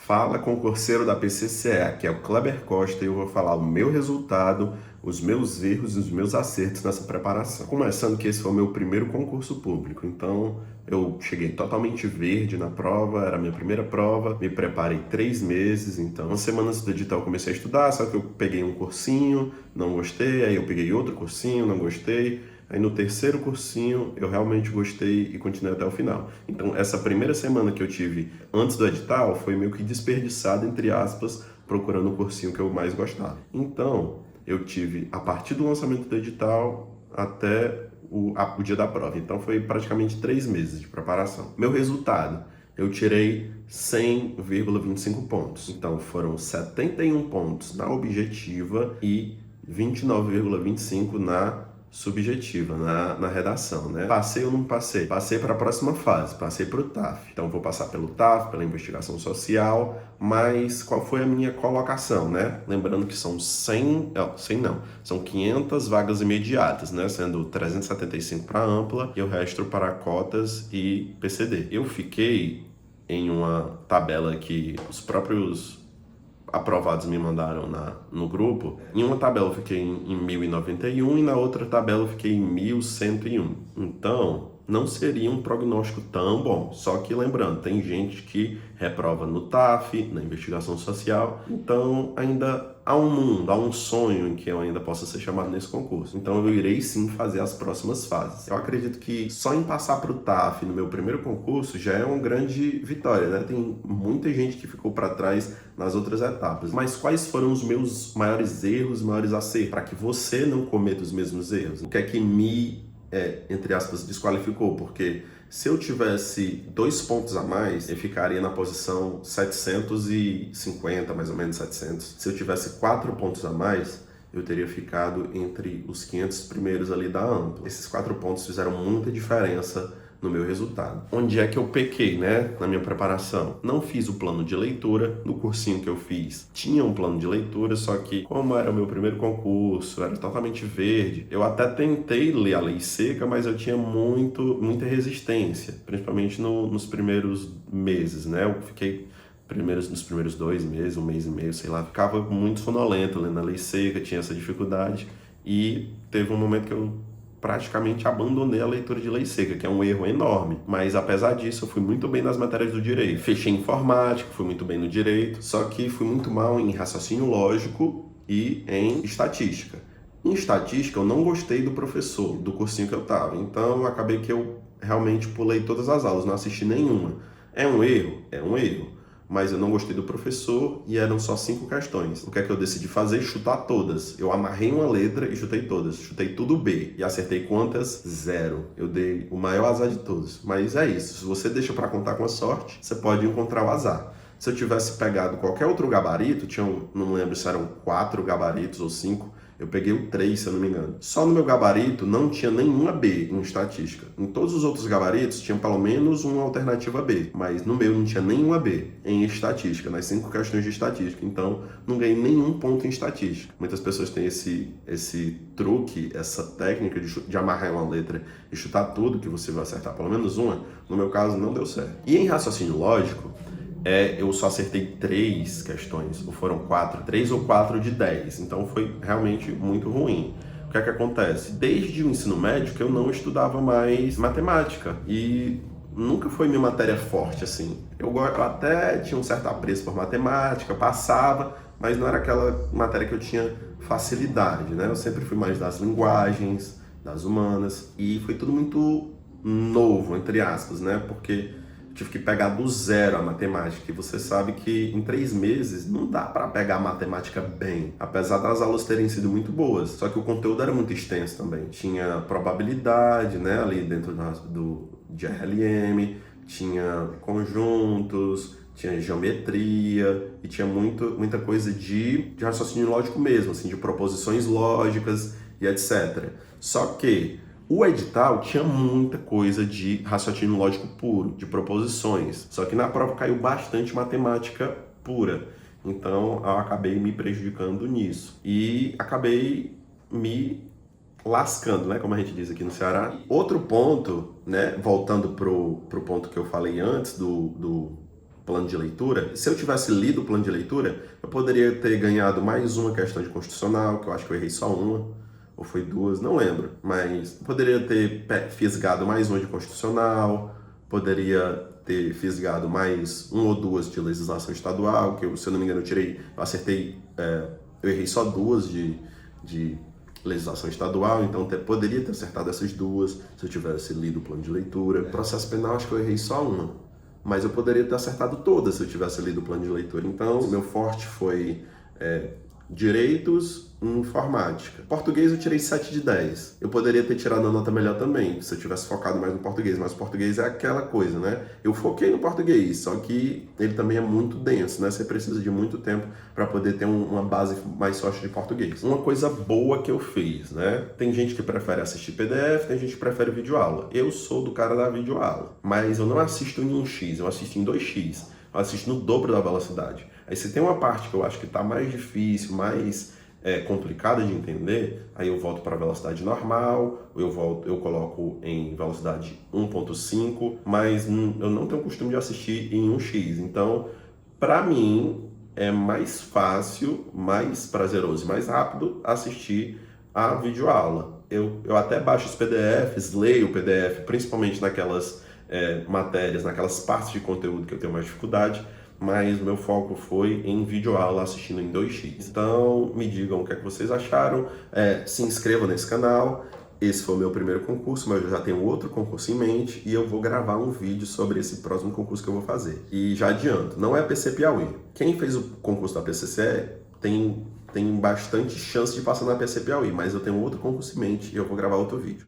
Fala, concurseiro da PCCE, aqui é o Kleber Costa e eu vou falar o meu resultado, os meus erros e os meus acertos nessa preparação. Começando que esse foi o meu primeiro concurso público, então eu cheguei totalmente verde na prova, era a minha primeira prova, me preparei 3 meses, então uma semana antes do edital eu comecei a estudar, só que eu peguei um cursinho, não gostei, aí eu peguei outro cursinho, não gostei. Aí no terceiro cursinho eu realmente gostei e continuei até o final. Então essa primeira semana que eu tive antes do edital foi meio que desperdiçada, entre aspas, procurando o cursinho que eu mais gostava. Então eu tive a partir do lançamento do edital até o dia da prova. Então foi praticamente 3 meses de preparação. Meu resultado, eu tirei 100,25 pontos. Então foram 71 pontos na objetiva e 29,25 na subjetiva, na redação, né? Passei ou não passei? Passei para a próxima fase, passei para o TAF. Então vou passar pelo TAF, pela investigação social, mas qual foi a minha colocação, né? Lembrando que são 100 não, são 500 vagas imediatas, né? Sendo 375 para ampla e o resto para cotas e PCD. Eu fiquei em uma tabela que os próprios aprovados me mandaram no grupo. Em uma tabela eu fiquei em 1091 e na outra tabela eu fiquei em 1101. Então, não seria um prognóstico tão bom. Só que lembrando, tem gente que reprova no TAF, na investigação social. Então, ainda há um mundo, há um sonho em que eu ainda possa ser chamado nesse concurso. Então, eu irei sim fazer as próximas fases. Eu acredito que só em passar para o TAF no meu primeiro concurso já é uma grande vitória, né? Tem muita gente que ficou para trás nas outras etapas. Mas quais foram os meus maiores erros, maiores acertos, para que você não cometa os mesmos erros? O que é que entre aspas, desqualificou? Porque se eu tivesse 2 pontos a mais, eu ficaria na posição 750, mais ou menos 700. Se eu tivesse 4 pontos a mais, eu teria ficado entre os 500 primeiros ali da ampla. Esses 4 pontos fizeram muita diferença no meu resultado. Onde é que eu pequei, né, na minha preparação? Não fiz o plano de leitura. No cursinho que eu fiz, tinha um plano de leitura, só que como era o meu primeiro concurso, era totalmente verde, eu até tentei ler a lei seca, mas eu tinha muita resistência, principalmente nos primeiros meses, né? Eu fiquei nos primeiros 2 meses, 1 mês e meio, sei lá, ficava muito sonolento lendo a lei seca, tinha essa dificuldade e teve um momento que eu praticamente abandonei a leitura de lei seca, que é um erro enorme. Mas apesar disso, eu fui muito bem nas matérias do direito. Fechei informática, fui muito bem no direito, só que fui muito mal em raciocínio lógico e em estatística. Em estatística, eu não gostei do professor, do cursinho que eu estava. Então, acabei que eu realmente pulei todas as aulas, não assisti nenhuma. É um erro? É um erro. Mas eu não gostei do professor e eram só 5 questões. O que é que eu decidi fazer? Chutar todas. Eu amarrei uma letra e chutei todas. Chutei tudo B. E acertei quantas? 0. Eu dei o maior azar de todos. Mas é isso. Se você deixa para contar com a sorte, você pode encontrar o azar. Se eu tivesse pegado qualquer outro gabarito, não lembro se eram 4 gabaritos ou 5, eu peguei o 3, se eu não me engano. Só no meu gabarito não tinha nenhuma B em estatística. Em todos os outros gabaritos tinha pelo menos uma alternativa B, mas no meu não tinha nenhuma B em estatística, nas 5 questões de estatística. Então não ganhei nenhum ponto em estatística. Muitas pessoas têm esse truque, essa técnica de amarrar uma letra e chutar tudo que você vai acertar pelo menos uma. No meu caso não deu certo. E em raciocínio lógico, eu só acertei 3 questões, ou foram 4, 3 ou 4 de 10, então foi realmente muito ruim. O que é que acontece? Desde o ensino médio que eu não estudava mais matemática e nunca foi minha matéria forte, assim. Eu até tinha um certo apreço por matemática, passava, mas não era aquela matéria que eu tinha facilidade, né? Eu sempre fui mais das linguagens, das humanas, e foi tudo muito novo, entre aspas, né? Porque tive que pegar do zero a matemática, e você sabe que em 3 meses não dá para pegar a matemática bem, apesar das aulas terem sido muito boas, só que o conteúdo era muito extenso também. Tinha probabilidade, né, ali dentro de RLM, tinha conjuntos, tinha geometria e tinha muita coisa de raciocínio lógico mesmo, assim, de proposições lógicas e etc. Só que o edital tinha muita coisa de raciocínio lógico puro, de proposições. Só que na prova caiu bastante matemática pura. Então eu acabei me prejudicando nisso. E acabei me lascando, né? Como a gente diz aqui no Ceará. Outro ponto, né? Voltando pro ponto que eu falei antes plano de leitura. Se eu tivesse lido o plano de leitura, eu poderia ter ganhado mais uma questão de constitucional, que eu acho que eu errei só uma, ou foi duas, não lembro. Mas poderia ter fisgado mais uma de constitucional, poderia ter fisgado mais uma ou duas de legislação estadual, que eu, se eu não me engano, eu acertei, eu errei só duas de legislação estadual, então poderia ter acertado essas duas se eu tivesse lido o plano de leitura. Processo penal, acho que eu errei só uma, mas eu poderia ter acertado todas se eu tivesse lido o plano de leitura. Então, meu forte foi direitos e informática. Português eu tirei 7 de 10. Eu poderia ter tirado a nota melhor também, se eu tivesse focado mais no português, mas o português é aquela coisa, né? Eu foquei no português, só que ele também é muito denso, né? Você precisa de muito tempo para poder ter uma base mais forte de português. Uma coisa boa que eu fiz, né? Tem gente que prefere assistir PDF, tem gente que prefere videoaula. Eu sou do cara da videoaula, mas eu não assisto em 1x, eu assisto em 2x. Eu assisto no dobro da velocidade. Aí se tem uma parte que eu acho que está mais difícil, mais complicada de entender, aí eu volto para a velocidade normal, eu coloco em velocidade 1.5, mas eu não tenho o costume de assistir em 1x. Então, para mim, é mais fácil, mais prazeroso e mais rápido assistir a videoaula. Eu até baixo os PDFs, leio o PDF, principalmente naquelas matérias, naquelas partes de conteúdo que eu tenho mais dificuldade, mas o meu foco foi em videoaula assistindo em 2x. Então, me digam o que é que vocês acharam, se inscrevam nesse canal. Esse foi o meu primeiro concurso, mas eu já tenho outro concurso em mente e eu vou gravar um vídeo sobre esse próximo concurso que eu vou fazer. E já adianto, não é PC Piauí. Quem fez o concurso da PCC tem bastante chance de passar na PC Piauí, mas eu tenho outro concurso em mente e eu vou gravar outro vídeo.